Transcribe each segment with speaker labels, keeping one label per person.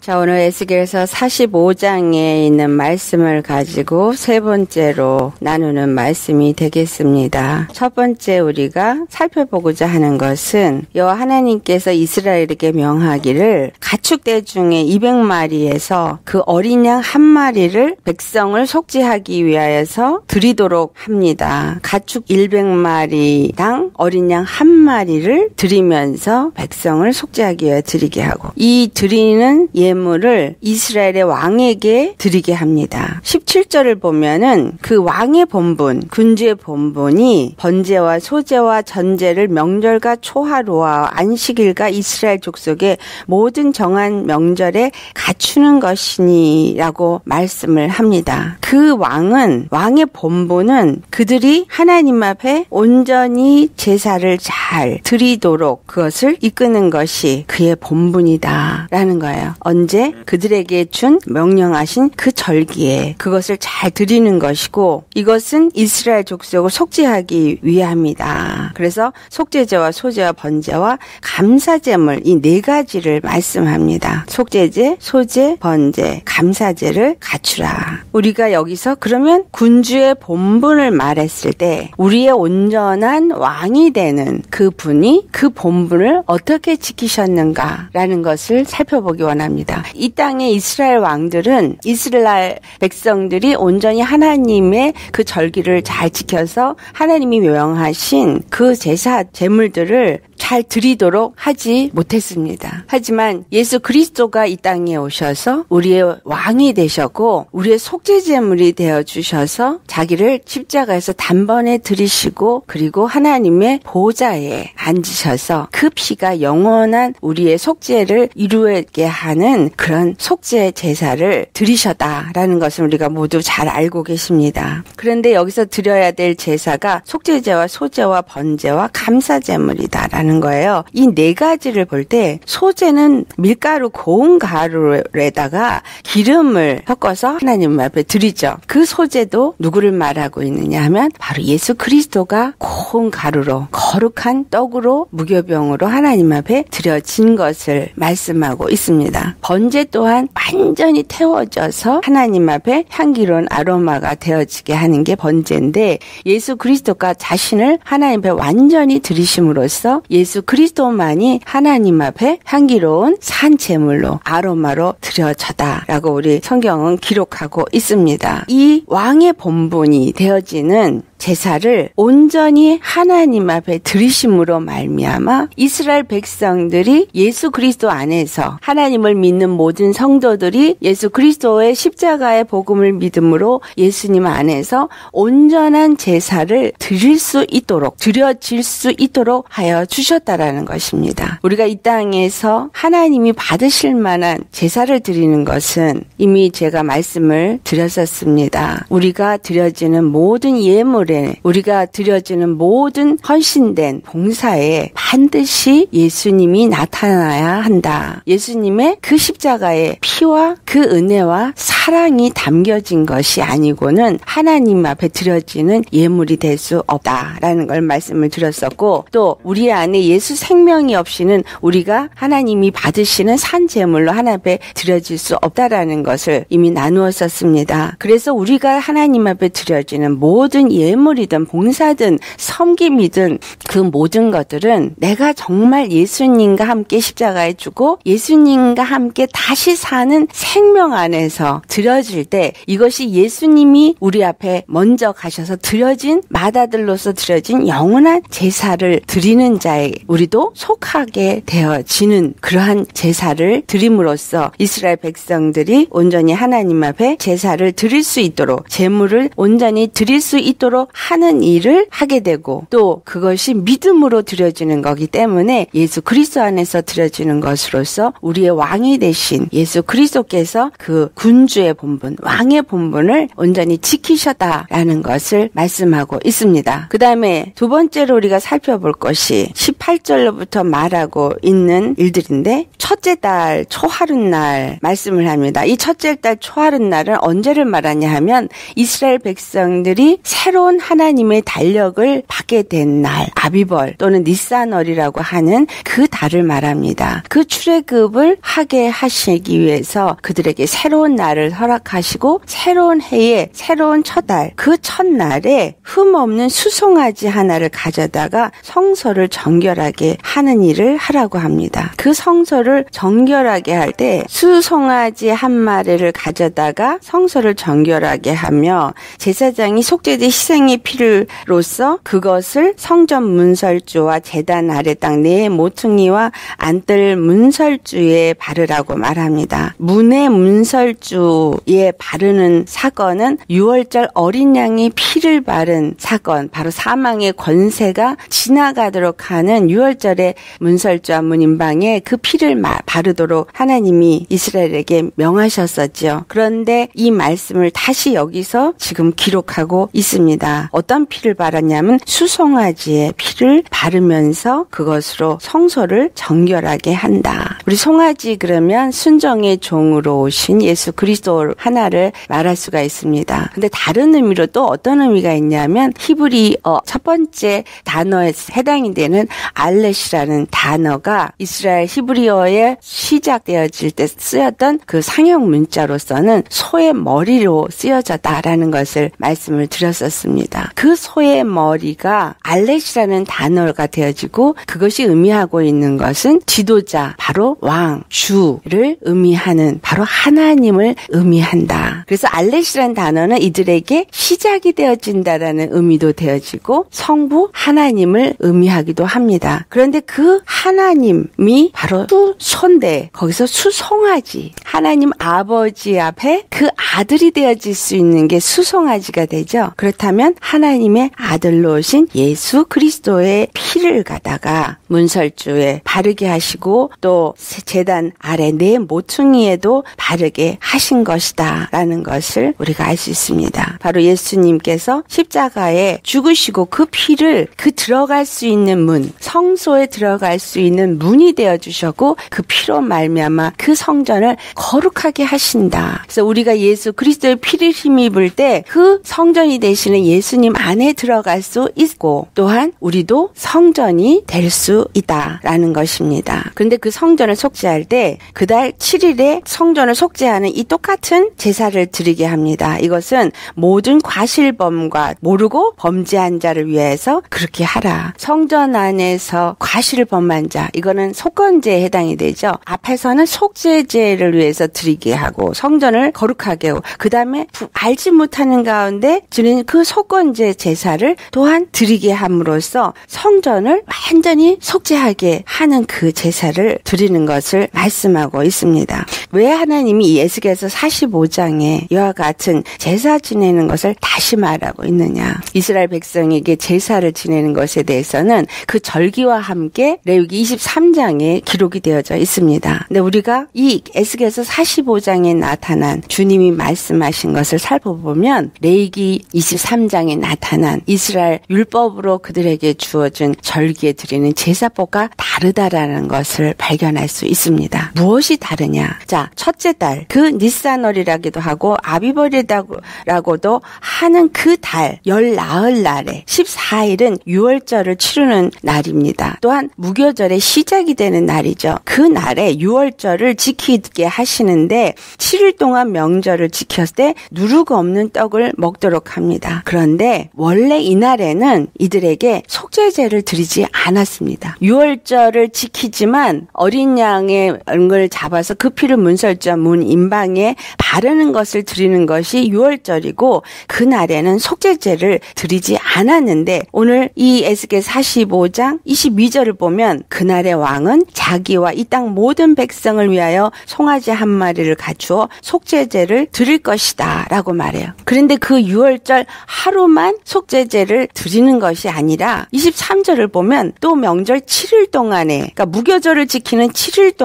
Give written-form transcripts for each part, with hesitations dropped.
Speaker 1: 자, 오늘 에스겔서 45장에 있는 말씀을 가지고 세 번째로 나누는 말씀이 되겠습니다. 첫 번째 우리가 살펴보고자 하는 것은 여호와 하나님께서 이스라엘에게 명하기를 가축대 중에 200마리에서 그 어린 양 한 마리를 백성을 속죄하기 위하여서 드리도록 합니다. 가축 100마리당 어린 양 한 마리를 드리면서 백성을 속죄하기 위하여 드리게 하고, 이 드리는 예물을 이스라엘의 왕에게 드리게 합니다. 17절을 보면은 그 왕의 본분, 군주의 본분이 번제와 소제와 전제를 명절과 초하루와 안식일과 이스라엘 족속의 모든 정한 명절에 갖추는 것이니라고 말씀을 합니다. 그 왕의 본분은 그들이 하나님 앞에 온전히 제사를 잘 드리도록 그것을 이끄는 것이 그의 본분이다라는 거예요. 언제? 그들에게 준 명령하신 그 절기에 그것을 잘 드리는 것이고, 이것은 이스라엘 족속을 속죄하기 위함이다. 그래서 속죄제와 소제와 번제와 감사제물, 이 네 가지를 말씀합니다. 속죄제, 소제, 번제, 감사제를 갖추라. 우리가 여기서 그러면 군주의 본분을 말했을 때 우리의 온전한 왕이 되는 그 분이 그 본분을 어떻게 지키셨는가라는 것을 살펴보기 원합니다. 이 땅의 이스라엘 왕들은 이스라엘 백성들이 온전히 하나님의 그 절기를 잘 지켜서 하나님이 명하신 그 제사 제물들을 잘 드리도록 하지 못했습니다. 하지만 예수 그리스도가 이 땅에 오셔서 우리의 왕이 되셨고 우리의 속죄제물이 되어주셔서 자기를 십자가에서 단번에 드리시고, 그리고 하나님의 보좌에 앉으셔서 그 피가 영원한 우리의 속죄를 이루게 하는 그런 속죄 제사를 드리셨다라는 것을 우리가 모두 잘 알고 계십니다. 그런데 여기서 드려야 될 제사가 속죄제와 소제와 번제와 감사제물이다라는 거예요. 이 네 가지를 볼 때 소제는 밀가루, 고운 가루에다가 기름을 섞어서 하나님 앞에 드리죠. 그 소제도 누구를 말하고 있느냐 하면 바로 예수 그리스도가 고운 가루로, 거룩한 떡으로, 무교병으로 하나님 앞에 드려진 것을 말씀하고 있습니다. 번제 또한 완전히 태워져서 하나님 앞에 향기로운 아로마가 되어지게 하는 게 번제인데, 예수 그리스도가 자신을 하나님 앞에 완전히 드리심으로써 예수 그리스도만이 하나님 앞에 향기로운 산제물로, 아로마로 드려져다라고 우리 성경은 기록하고 있습니다. 이 왕의 본분이 되어지는 제사를 온전히 하나님 앞에 드리심으로 말미암아 이스라엘 백성들이 예수 그리스도 안에서, 하나님을 믿는 모든 성도들이 예수 그리스도의 십자가의 복음을 믿음으로 예수님 안에서 온전한 제사를 드릴 수 있도록, 드려질 수 있도록 하여 주셨다라는 것입니다. 우리가 이 땅에서 하나님이 받으실 만한 제사를 드리는 것은 이미 제가 말씀을 드렸었습니다. 우리가 드려지는 모든 예물, 우리가 드려지는 모든 헌신된 봉사에 반드시 예수님이 나타나야 한다. 예수님의 그 십자가의 피와 그 은혜와 사랑이 담겨진 것이 아니고는 하나님 앞에 드려지는 예물이 될 수 없다라는 걸 말씀을 드렸었고, 또 우리 안에 예수 생명이 없이는 우리가 하나님이 받으시는 산제물로 하나님 앞에 드려질 수 없다라는 것을 이미 나누었었습니다. 그래서 우리가 하나님 앞에 드려지는 모든 예물이든 봉사든 섬김이든 그 모든 것들은 내가 정말 예수님과 함께 십자가에 죽고 예수님과 함께 다시 사는 생명 안에서 드려질 때, 이것이 예수님이 우리 앞에 먼저 가셔서 드려진, 마다들로서 드려진 영원한 제사를 드리는 자에 우리도 속하게 되어지는 그러한 제사를 드림으로써 이스라엘 백성들이 온전히 하나님 앞에 제사를 드릴 수 있도록, 제물을 온전히 드릴 수 있도록 하는 일을 하게 되고, 또 그것이 믿음으로 드려지는 거기 때문에 예수 그리스도 안에서 드려지는 것으로서 우리의 왕이 되신 예수 그리스도께서 그 군주의 그리스도의 본분, 왕의 본분을 온전히 지키셨다라는 것을 말씀하고 있습니다. 그 다음에 두 번째로 우리가 살펴볼 것이 18절로부터 말하고 있는 일들인데, 첫째 달 초하룻날 말씀을 합니다. 이 첫째 달 초하룻날은 언제를 말하냐 하면 이스라엘 백성들이 새로운 하나님의 달력을 받게 된 날, 아비벌 또는 니산월이라고 하는 그 달을 말합니다. 그 출애굽을 하게 하시기 위해서 그들에게 새로운 날을 허락하시고 새로운 해에 새로운 첫달, 그 첫날에 흠없는 수송아지 하나를 가져다가 성소를 정결하게 하는 일을 하라고 합니다. 그 성소를 정결하게 할 때 수송아지 한 마리를 가져다가 성소를 정결하게 하며 제사장이 속죄제 희생의 피로써 그것을 성전 문설주와 제단 아래 땅 네 모퉁이와 안뜰 문설주에 바르라고 말합니다. 문의 문설주에 바르는 사건은 6월절 어린 양이 피를 바른 사건, 바로 사망의 권세가 지나가도록 하는 6월절의 문설주와 문인방에 그 피를 바르도록 하나님이 이스라엘에게 명하셨었죠. 그런데 이 말씀을 다시 여기서 지금 기록하고 있습니다. 어떤 피를 바랐냐면 수송아지의 피를 바르면서 그것으로 성소를 정결하게 한다. 우리 송아지 그러면 순정의 종으로 오신 예수 그리스도 하나를 말할 수가 있습니다. 근데 다른 의미로 또 어떤 의미가 있냐면 히브리어 첫 번째 단어에 해당이 되는 알렛이라는 단어가 이스라엘 히브리어에 시작되어질 때 쓰였던 그 상형 문자로서는 소의 머리로 쓰여졌다라는 것을 말씀을 드렸었습니다. 그 소의 머리가 알렛이라는 단어가 되어지고 그것이 의미하고 있는 것은 지도자, 바로 왕, 주를 의미하는 바로 하나님을 의미한다. 그래서 알렛이라는 단어는 이들에게 시작이 되어진다라는 의미도 되어지고 성부 하나님을 의미하기도 합니다. 그런데 그 하나님이 바로 수손대, 거기서 수송아지, 하나님 아버지 앞에 그 아들이 되어질 수 있는 게 수송아지가 되죠. 그렇다면 하나님의 아들로 오신 예수 그리스도의 피를 갖다가 문설주에 바르게 하시고 또 제단 아래 네 모퉁이에도 바르게 하신 것이다 라는 것을 우리가 알 수 있습니다. 바로 예수님께서 십자가에 죽으시고 그 피를 그 들어갈 수 있는 문, 성소에 들어갈 수 있는 문이 되어주셨고 그 피로 말미암아 그 성전을 거룩하게 하신다. 그래서 우리가 예수 그리스도의 피를 힘입을 때 그 성전이 되시는 예수님 안에 들어갈 수 있고 또한 우리도 성전이 될 수 있다라는 것입니다. 그런데 그 성전을 속죄할 때 그달 7일에 성전을 속죄하는 이 똑같은 제사를 드리게 합니다. 이것은 모든 과실범과 모르고 범죄한 자를 위해서 그렇게 하라. 성전 안에서 과실을 범한 자, 이거는 속건제에 해당이 되죠. 앞에서는 속죄제를 위해서 드리게 하고 성전을 거룩하게 하고 그 다음에 알지 못하는 가운데 드리는 그 속건제 제사를 또한 드리게 함으로써 성전을 완전히 속죄하게 하는 그 제사를 드리는 것을 말씀하고 있습니다. 왜 하나님이 이 에스겔서 45장에 이와 같은 제사 지내는 것을 다시 말하고 있느냐. 이스라엘 백성에게 제사를 지내는 것에 대해서는 그 절기와 함께 레위기 23장에 기록이 되어져 있습니다. 근데 우리가 이 에스겔서 45장에 나타난 주님이 말씀하신 것을 살펴보면 레위기 23장에 나타난 이스라엘 율법으로 그들에게 주어진 절기에 드리는 제사법과 다르다라는 것을 발견할 수 있습니다. 무엇이 다르냐? 자, 첫째 달, 그 니산월이라기도 하고 아비벌이라고도 하는 그 달, 열 나흘 날에 14일은 6월절을 치르는 날입니다. 또한 무교절의 시작이 되는 날이죠. 그 날에 6월절을 지키게 하시는데 7일 동안 명절을 지켰을 때 누룩 없는 떡을 먹도록 합니다. 그런데 원래 이날에는 이들에게 속죄제를 드리지 않았습니다. 6월절을 지키지만 어린 양의 을 잡아서 그 피를 문설주와 문 인방에 바르는 것을 드리는 것이 6월절이고 그날에는 속죄제를 드리지 않았는데 오늘 이 에스겔 45장 22절을 보면 그날의 왕은 자기와 이 땅 모든 백성을 위하여 송아지 한 마리를 갖추어 속죄제를 드릴 것이다 라고 말해요. 그런데 그 6월절 하루만 속죄제를 드리는 것이 아니라 23절을 보면 또 명절 7일 동안에, 그러니까 무교절을 지키는 7일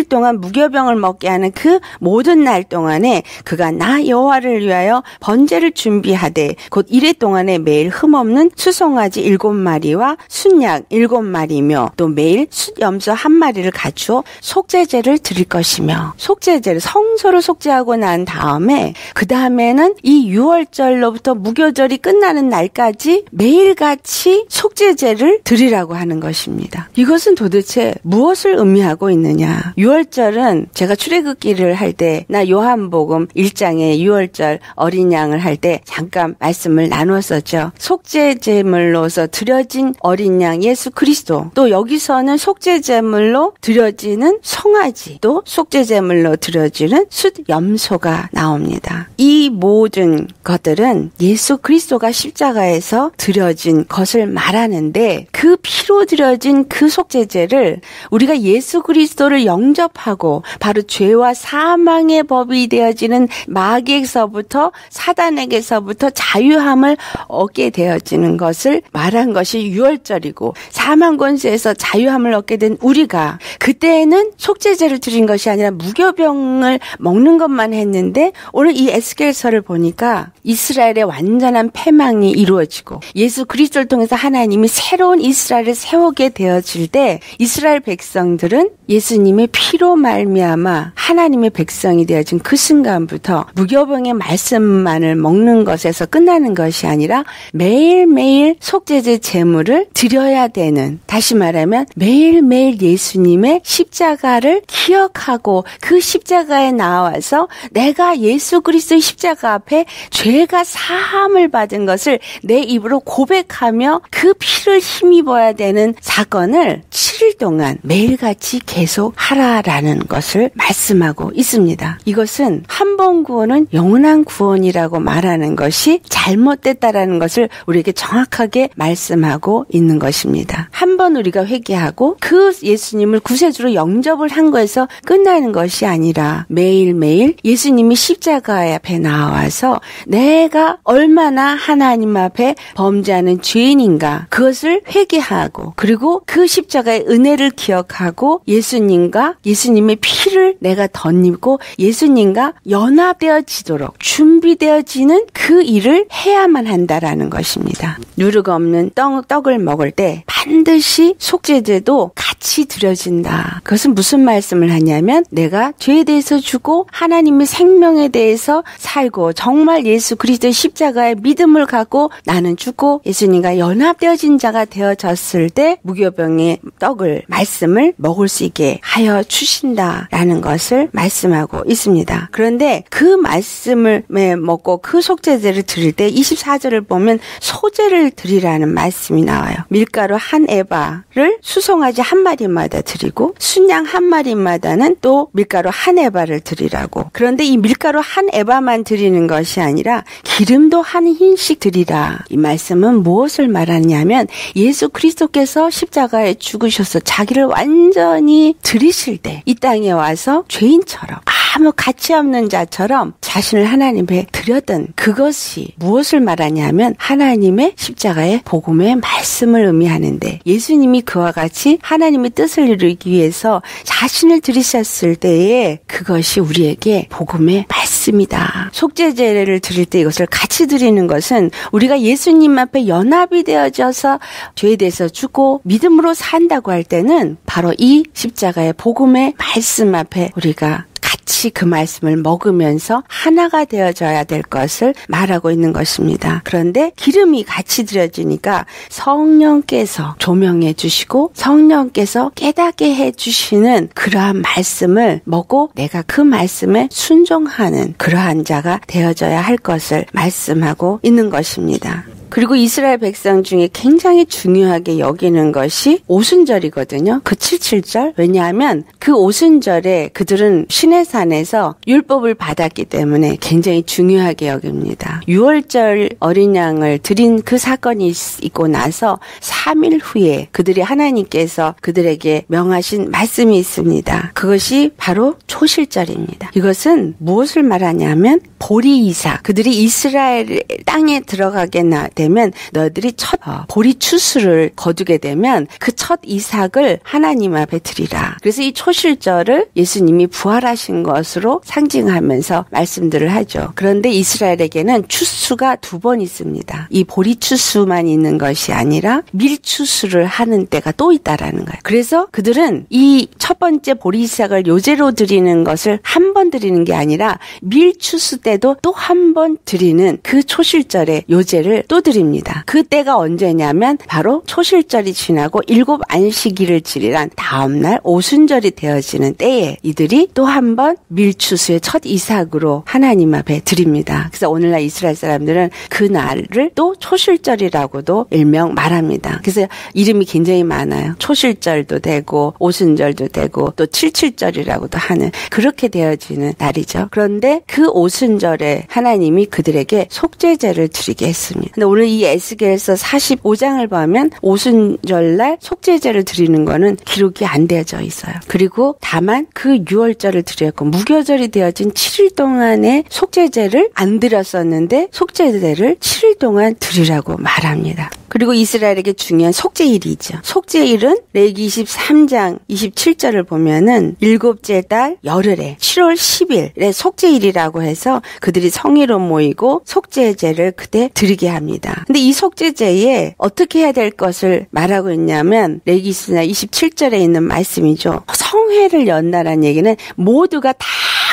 Speaker 1: 동안 무교병을 먹게 하는 그 모든 날 동안에 그가 나 여호와를 위하여 번제를 준비하되 곧 이래 동안에 매일 흠없는 수송아지 7마리와 순양 7마리며 또 매일 숫염소 1마리를 갖추어 속죄제를 드릴 것이며, 속죄제를 성소를 속죄하고 난 다음에 그 다음에는 이 6월절로부터 무교절이 끝나는 날까지 매일같이 속죄제를 드리라고 하는 것입니다. 이것은 도대체 무엇을 의미하고 있느냐? 6월절은 제가 출애굽기를 할 때, 나 요한복음 1장에 6월절 어린 양을 할 때 잠깐 말씀을 나눴었죠. 속죄제물로서 드려진 어린 양 예수 그리스도, 또 여기서는 속죄제물로 드려지는 송아지, 또 속죄제물로 드려지는 숫염소가 나옵니다. 이 모든 것들은 예수 그리스도가 십자가에서 드려진 것을 말하는데, 그 피로 드려진 그 속죄제를 우리가 예수 그리스도를 영접하고 바로 죄와 사망의 법이 되어지는 마귀에서부터 사단에게서부터 자유함을 얻게 되어지는 것을 말한 것이 6월절이고, 사망 권세에서 자유함을 얻게 된 우리가 그때는 속죄제를 드린 것이 아니라 무교병을 먹는 것만 했는데, 오늘 이 에스겔서를 보니까 이스라엘의 완전한 패망이 이루어지고 예수 그리스도를 통해서 하나님이 새로운 이스라엘을 세우게 되어질 때, 이스라엘 백성들은 예수님의 피로 말미암아 하나님의 백성이 되어진 그 순간부터 무교병의 말씀만을 먹는 것에서 끝나는 것이 아니라 매일매일 속죄제 제물을 드려야 되는, 다시 말하면 매일매일 예수님의 십자가를 기억하고 그 십자가에 나와서 내가 예수 그리스도의 십자가 앞에 죄가 사함을 받은 것을 내 입으로 고백하며 그 피를 힘입어야 되는 사건을 7일 동안 매일같이 계속 하라라는 것을 말씀하고 있습니다. 이것은 한 번 구원은 영원한 구원이라고 말하는 것이 잘못됐다라는 것을 우리에게 정확하게 말씀하고 있는 것입니다. 한 번 우리가 회개하고 그 예수님을 구세주로 영접을 한 거에서 끝나는 것이 아니라 매일매일 예수님이 십자가 앞에 나와서 내가 얼마나 하나님 앞에 범죄하는 죄인인가, 그것을 회개하고, 그리고 그 십자가의 은혜를 기억하고 예수님과 예수님의 피를 내가 덧입고 예수님과 연합되어지도록 준비되어지는 그 일을 해야만 한다라는 것입니다. 누르가 없는 떡을 먹을 때 반드시 속죄제도 같이 드려진다. 그것은 무슨 말씀을 하냐면, 내가 죄에 대해서 죽고 하나님의 생명에 대해서 살고 정말 예수 그리스도의 십자가의 믿음을 갖고 나는 죽고 예수님과 연합되어진 자가 되어졌을 때 무교병의 떡을, 말씀을 먹을 수 있게 하여 주신다라는 것을 말씀하고 있습니다. 그런데 그 말씀을 먹고 그 속죄제를 드릴 때 24절을 보면 소제를 드리라는 말씀이 나와요. 밀가루 한 에바를 수송아지 1마리마다 드리고 순양 1마리마다는 또 밀가루 한 에바를 드리라고. 그런데 이 밀가루 한 에바만 드리는 것이 아니라 기름도 한 흰씩 드리라. 이 말씀은 무엇을 말하냐면, 예수 그리스도께서 십자가에 죽으셔서 자기를 완전히 드리실 때 이 땅에 와서 죄인처럼 아무 가치 없는 자처럼 자신을 하나님께 드렸던 그것이 무엇을 말하냐면 하나님의 십자가의 복음의 말씀을 의미하는데, 예수님이 그와 같이 하나님의 뜻을 이루기 위해서 자신을 드리셨을 때에 그것이 우리에게 복음의 말씀이다. 속죄제를 드릴 때 이것을 같이 드리는 것은 우리가 예수님 앞에 연합이 되어져서 죄에 대해서 죽고 믿음으로 산다고 할 때는 바로 이 십자가의 복음의 말씀 앞에 우리가 같이 그 말씀을 먹으면서 하나가 되어져야 될 것을 말하고 있는 것입니다. 그런데 기름이 같이 드려지니까 성령께서 조명해 주시고 성령께서 깨닫게 해 주시는 그러한 말씀을 먹고 내가 그 말씀에 순종하는 그러한 자가 되어져야 할 것을 말씀하고 있는 것입니다. 그리고 이스라엘 백성 중에 굉장히 중요하게 여기는 것이 오순절이거든요. 그 77절. 왜냐하면 그 오순절에 그들은 시내산에서 율법을 받았기 때문에 굉장히 중요하게 여깁니다. 6월절 어린 양을 드린 그 사건이 있고 나서 3일 후에 그들이 하나님께서 그들에게 명하신 말씀이 있습니다. 그것이 바로 초실절입니다. 이것은 무엇을 말하냐면 보리 이삭, 그들이 이스라엘 땅에 들어가게 되면 너희들이 첫 보리 추수를 거두게 되면 그 첫 이삭을 하나님 앞에 드리라. 그래서 이 초실절을 예수님이 부활하신 것으로 상징하면서 말씀들을 하죠. 그런데 이스라엘에게는 추수가 2번 있습니다. 이 보리 추수만 있는 것이 아니라 밀 추수를 하는 때가 또 있다라는 거예요. 그래서 그들은 이 첫 번째 보리 이삭을 요제로 드리는 것을 한 번 드리는 게 아니라 밀 추수 때도 또 한 번 드리는 그 초실절에 요제를 또 드립니다. 그 때가 언제냐면 바로 초실절이 지나고 7 안식일을 지리란 다음날 오순절이 되어지는 때에 이들이 또 한 번 밀추수의 첫 이삭으로 하나님 앞에 드립니다. 그래서 오늘날 이스라엘 사람들은 그 날을 또 초실절이라고도 일명 말합니다. 그래서 이름이 굉장히 많아요. 초실절도 되고 오순절도 되고 또 칠칠절이라고도 하는 그렇게 되어지는 날이죠. 그런데 그 오순절에 하나님이 그들에게 속죄제를 드리게 했습니다. 근데 오늘 이 에스겔서 45장을 보면 오순절날 속죄제를 드리는 거는 기록이 안 되어져 있어요. 그리고 다만 그 6월절을 드렸고 무교절이 되어진 7일 동안의 속죄제를 안 드렸었는데 속죄제를 7일 동안 드리라고 말합니다. 그리고 이스라엘에게 중요한 속죄일이죠. 속죄일은 레위기 23장 27절을 보면은 7째 달 열흘에 7월 10일에 속죄일이라고 해서 그들이 성회로 모이고 속죄제를 그때 드리게 합니다. 근데 이 속죄제에 어떻게 해야 될 것을 말하고 있냐면 레위기 27절에 있는 말씀이죠. 성회를 연다라는 얘기는 모두가 다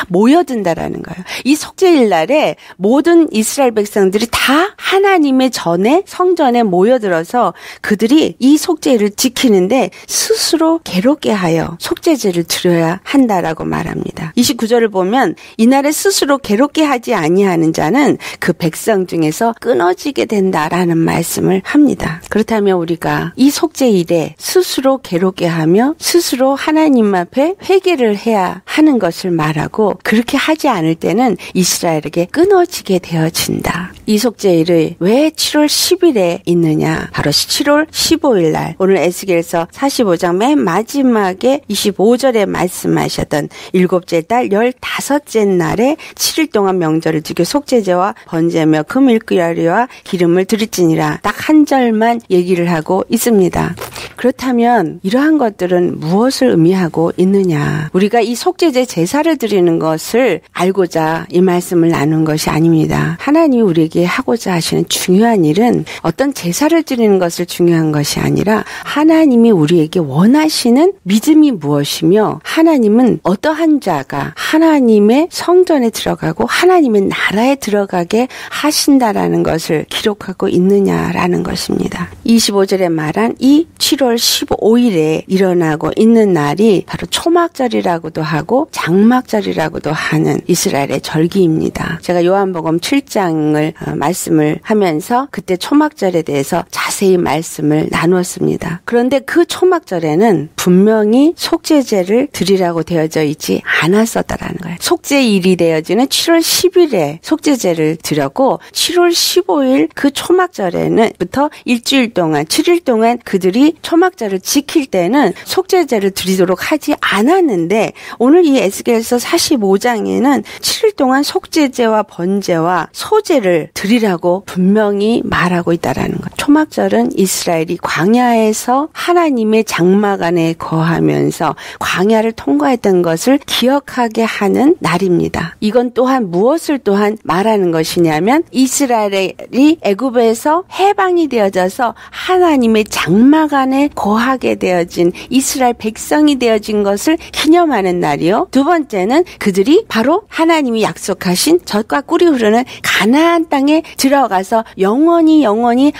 Speaker 1: 모여든다라는 거예요. 이 속죄일 날에 모든 이스라엘 백성들이 다 하나님의 전에 성전에 모여들어서 그들이 이 속죄일을 지키는데 스스로 괴롭게 하여 속죄제를 드려야 한다라고 말합니다. 29절을 보면 이날에 스스로 괴롭게 하지 아니하는 자는 그 백성 중에서 끊어지게 된다라는 말씀을 합니다. 그렇다면 우리가 이 속죄일에 스스로 괴롭게 하며 스스로 하나님 앞에 회개를 해야 하는 것을 말하고 그렇게 하지 않을 때는 이스라엘에게 끊어지게 되어진다. 이 속죄일을 왜 7월 10일에 있느냐? 바로 7월 15일 날 오늘 에스겔서 45장 맨 마지막에 25절에 말씀하셨던 7째 달 15째 날에 7일 동안 명절을 지켜 속죄제와 번제며 금일구야리와 기름을 드릴지니라. 딱 한 절만 얘기를 하고 있습니다. 그렇다면 이러한 것들은 무엇을 의미하고 있느냐? 우리가 이 속죄제 제사를 드리는 것을 알고자 이 말씀을 나눈 것이 아닙니다. 하나님이 우리에게 하고자 하시는 중요한 일은 어떤 제사를 드리는 것을 중요한 것이 아니라 하나님이 우리에게 원하시는 믿음이 무엇이며 하나님은 어떠한 자가 하나님의 성전에 들어가고 하나님의 나라에 들어가게 하신다라는 것을 기록하고 있느냐라는 것입니다. 25절에 말한 이 7월 15일에 일어나고 있는 날이 바로 초막절이라고도 하고 장막절이라고도 하는 이스라엘의 절기입니다. 제가 요한복음 7장을 말씀을 하면서 그때 초막절에 대해서 자세히 말씀을 나누었습니다. 그런데 그 초막절에는 분명히 속죄제를 드리라고 되어져 있지 않았었다라는 거예요. 속죄일이 되어지는 7월 10일에 속죄제를 드렸고 7월 15일 그 초막절에는부터 일주일 동안 7일 동안 그들이 초막절을 지킬 때는 속죄제를 드리도록 하지 않았는데 오늘 이 에스겔서 45장에는 7일 동안 속죄제와 번제와 소제를 드리라고 분명히 말하고 있다라는 것. 초막절은 이스라엘이 광야에서 하나님의 장막 안에 거하면서 광야를 통과했던 것을 기억하게 하는 날입니다. 이건 또한 무엇을 또한 말하는 것이냐면 이스라엘이 애굽에서 해방이 되어져서 하나님의 장막 안에 거하게 되어진 이스라엘 백성이 되어진 것을 기념하는 날이요. 두 번째는 그들이 바로 하나님이 약속하신 젖과 꿀이 흐르는 가나안 땅에 들어가서 영원히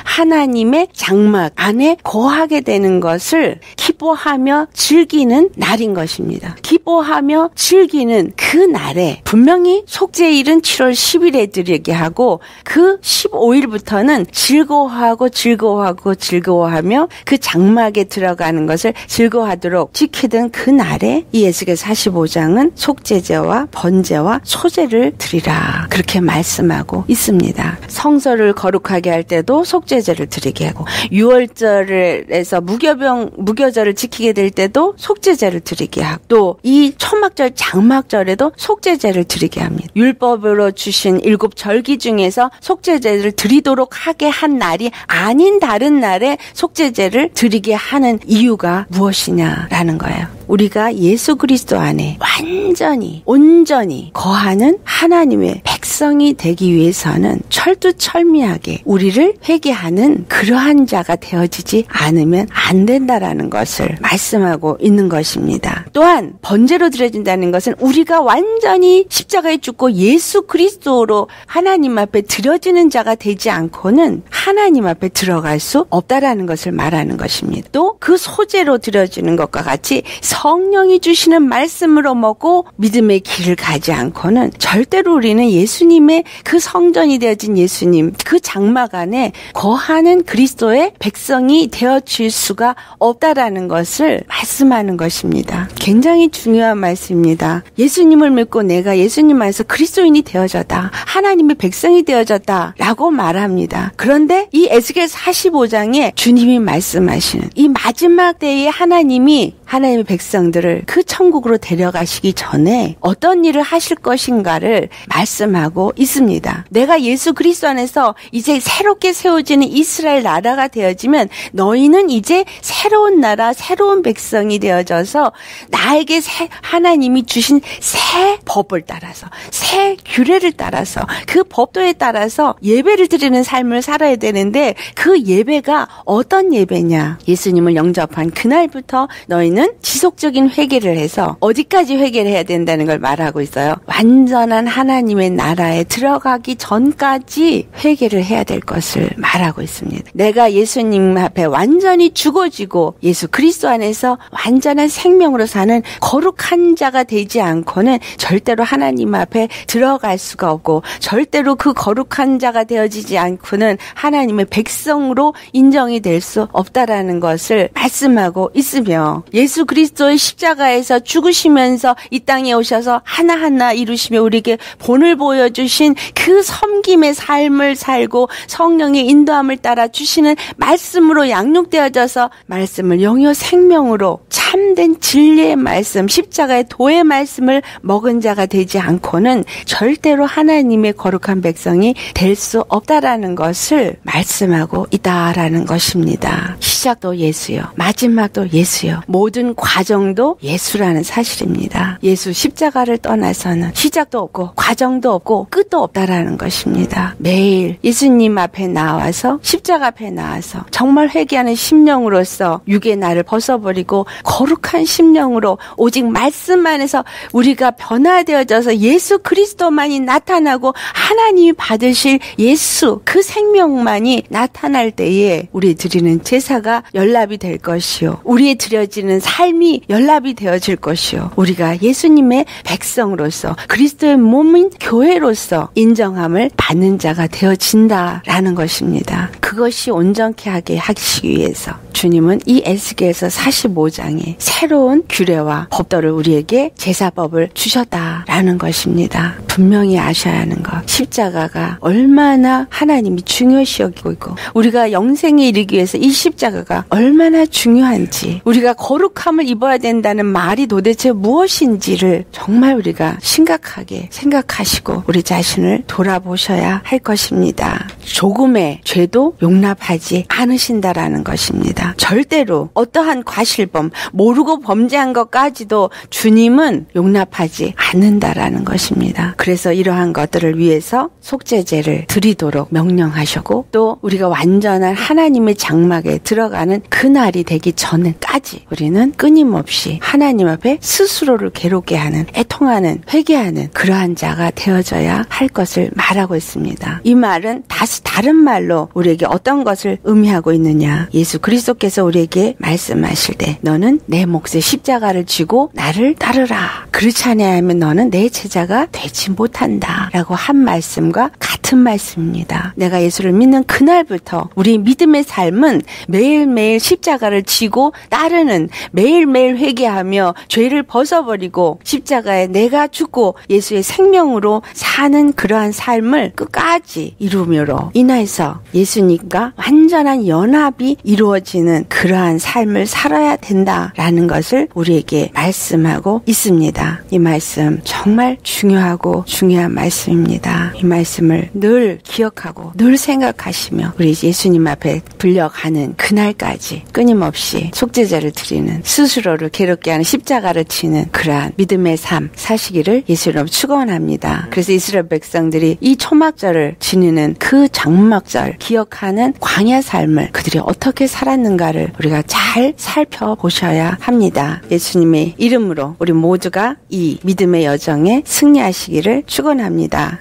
Speaker 1: 하나님의 장막 안에 거하게 되는 것을 기뻐하며 즐기는 날인 것입니다. 기뻐하며 즐기는 그 날에 분명히 속죄일은 7월 10일에 드리게 하고 그 15일부터는 즐거워하며 그 장막에 들어가는 것을 즐거워하도록 지키던 그 날에 이 에스겔 45장은 속죄제와 번제와 소제를 드리라 그렇게 말씀하고 말씀하고 있습니다. 성소를 거룩하게 할 때도 속죄제를 드리게 하고, 유월절에서 무교절을 지키게 될 때도 속죄제를 드리게 하고, 또 이 초막절 장막절에도 속죄제를 드리게 합니다. 율법으로 주신 7 절기 중에서 속죄제를 드리도록 하게 한 날이 아닌 다른 날에 속죄제를 드리게 하는 이유가 무엇이냐라는 거예요. 우리가 예수 그리스도 안에 완전히 온전히 거하는 하나님의 백성이 되기 위해서는 철두철미하게 우리를 회개하는 그러한 자가 되어지지 않으면 안 된다라는 것을 말씀하고 있는 것입니다. 또한 번제로 드려진다는 것은 우리가 완전히 십자가에 죽고 예수 그리스도로 하나님 앞에 드려지는 자가 되지 않고는 하나님 앞에 들어갈 수 없다라는 것을 말하는 것입니다. 또 그 소제로 드려지는 것과 같이 성령이 주시는 말씀으로 먹고 믿음의 길을 가지 않고는 절대로 우리는 예수님의 그 성전이 되어진 예수님, 그 장막 안에 거하는 그리스도의 백성이 되어질 수가 없다라는 것을 말씀하는 것입니다. 굉장히 중요한 말씀입니다. 예수님을 믿고 내가 예수님 안에서 그리스도인이 되어졌다, 하나님의 백성이 되어졌다 라고 말합니다. 그런데 이 에스겔 45장에 주님이 말씀하시는 이 마지막 때에 하나님이 하나님의 백성들을 그 천국으로 데려가시기 전에 어떤 일을 하실 것인가를 말씀하고 있습니다. 내가 예수 그리스도 안에서 이제 새롭게 세워지는 이스라엘 나라가 되어지면 너희는 이제 새로운 나라, 새로운 백성이 되어져서 나에게 하나님이 주신 새 법을 따라서, 새 규례를 따라서, 그 법도에 따라서 예배를 드리는 삶을 살아야 되는데, 그 예배가 어떤 예배냐? 예수님을 영접한 그날부터 너희는 지속적인 회개를 해서 어디까지 회개를 해야 된다는 걸 말하고 있어요. 완전한 하나님의 나라에 들어가기 전까지 회개를 해야 될 것을 말하고 있습니다. 내가 예수님 앞에 완전히 죽어지고 예수 그리스도 안에서 완전한 생명으로 사는 거룩한 자가 되지 않고는 절대로 하나님 앞에 들어갈 수가 없고, 절대로 그 거룩한 자가 되어지지 않고는 하나님의 백성으로 인정이 될 수 없다라는 것을 말씀하고 있으며, 예수 그리스도의 십자가에서 죽으시면서 이 땅에 오셔서 하나하나 이루시며 우리에게 본을 보여주신 그 섬김의 삶을 살고 성령의 인도함을 따라 주시는 말씀으로 양육되어져서 말씀을 영요 생명으로 참된 진리의 말씀, 십자가의 도의 말씀을 먹은 자가 되지 않고는 절대로 하나님의 거룩한 백성이 될 수 없다라는 것을 말씀하고 있다라는 것입니다. 시작도 예수요, 마지막도 예수요, 모든 과정도 예수라는 사실입니다. 예수 십자가를 떠나서는 시작도 없고 과정도 없고 끝도 없다라는 것입니다. 매일 예수님 앞에 나와서, 십자가 앞에 나와서 정말 회개하는 심령으로서 육의 나를 벗어버리고 거룩한 심령으로 오직 말씀 안에서 우리가 변화되어져서 예수 그리스도만이 나타나고 하나님이 받으실 예수, 그 생명만이 나타날 때에 우리 드리는 제사가 연락이 될 것이요, 우리의 드려지는 삶이 연락이 되어질 것이요, 우리가 예수님의 백성으로서 그리스도의 몸인 교회로서 인정함을 받는 자가 되어진다라는 것입니다. 그것이 온전케 하게 하시기 위해서 주님은 이 에스겔서 45장에 새로운 규례와 법도를 우리에게 제사법을 주셨다라는 것입니다. 분명히 아셔야 하는 것, 십자가가 얼마나 하나님이 중요시 여기고 있고, 우리가 영생에 이르기 위해서 이 십자가가 얼마나 중요한지, 우리가 거룩함을 입어야 된다는 말이 도대체 무엇인지를 정말 우리가 심각하게 생각하시고 우리 자신을 돌아보셔야 할 것입니다. 조금의 죄도 용납하지 않으신다라는 것입니다. 절대로 어떠한 과실범, 모르고 범죄한 것까지도 주님은 용납하지 않는다라는 것입니다. 그래서 이러한 것들을 위해서 속죄제를 드리도록 명령하셨고, 또 우리가 완전한 하나님의 장막에 들어가는 그날이 되기 전까지 우리는 끊임없이 하나님 앞에 스스로를 괴롭게 하는, 애통하는, 회개하는 그러한 자가 되어져야 할 것을 말하고 있습니다. 이 말은 다시 다른 말로 우리에게 어떤 것을 의미하고 있느냐? 예수 그리스도께서 우리에게 말씀하실 때 너는 내 몫의 십자가를 쥐고 나를 따르라. 그렇지 아니하면 너는 내 제자가 되지 못한다. 라고 한 말씀과 같은 말씀입니다. 내가 예수를 믿는 그날부터 우리 믿음의 삶은 매일매일 십자가를 지고 따르는, 매일매일 회개하며 죄를 벗어버리고 십자가에 내가 죽고 예수의 생명으로 사는 그러한 삶을 끝까지 이루므로 인해서 예수님과 완전한 연합이 이루어지는 그러한 삶을 살아야 된다라는 것을 우리에게 말씀하고 있습니다. 이 말씀 정말 중요하고 중요한 말씀입니다. 이 말씀을 늘 기억하고 늘 생각하시며 우리 예수님 앞에 불려가는 그날까지 끊임없이 속죄제를 드리는, 스스로를 괴롭게 하는 십자가를 치는 그러한 믿음의 삶 사시기를 예수로 축원합니다. 그래서 이스라엘 백성들이 이 초막절을 지내는 그 장막절 기억하는 광야 삶을 그들이 어떻게 살았는가를 우리가 잘 살펴보셔야 합니다. 예수님의 이름으로 우리 모두가 이 믿음의 여정에 승리하시기를 축원합니다.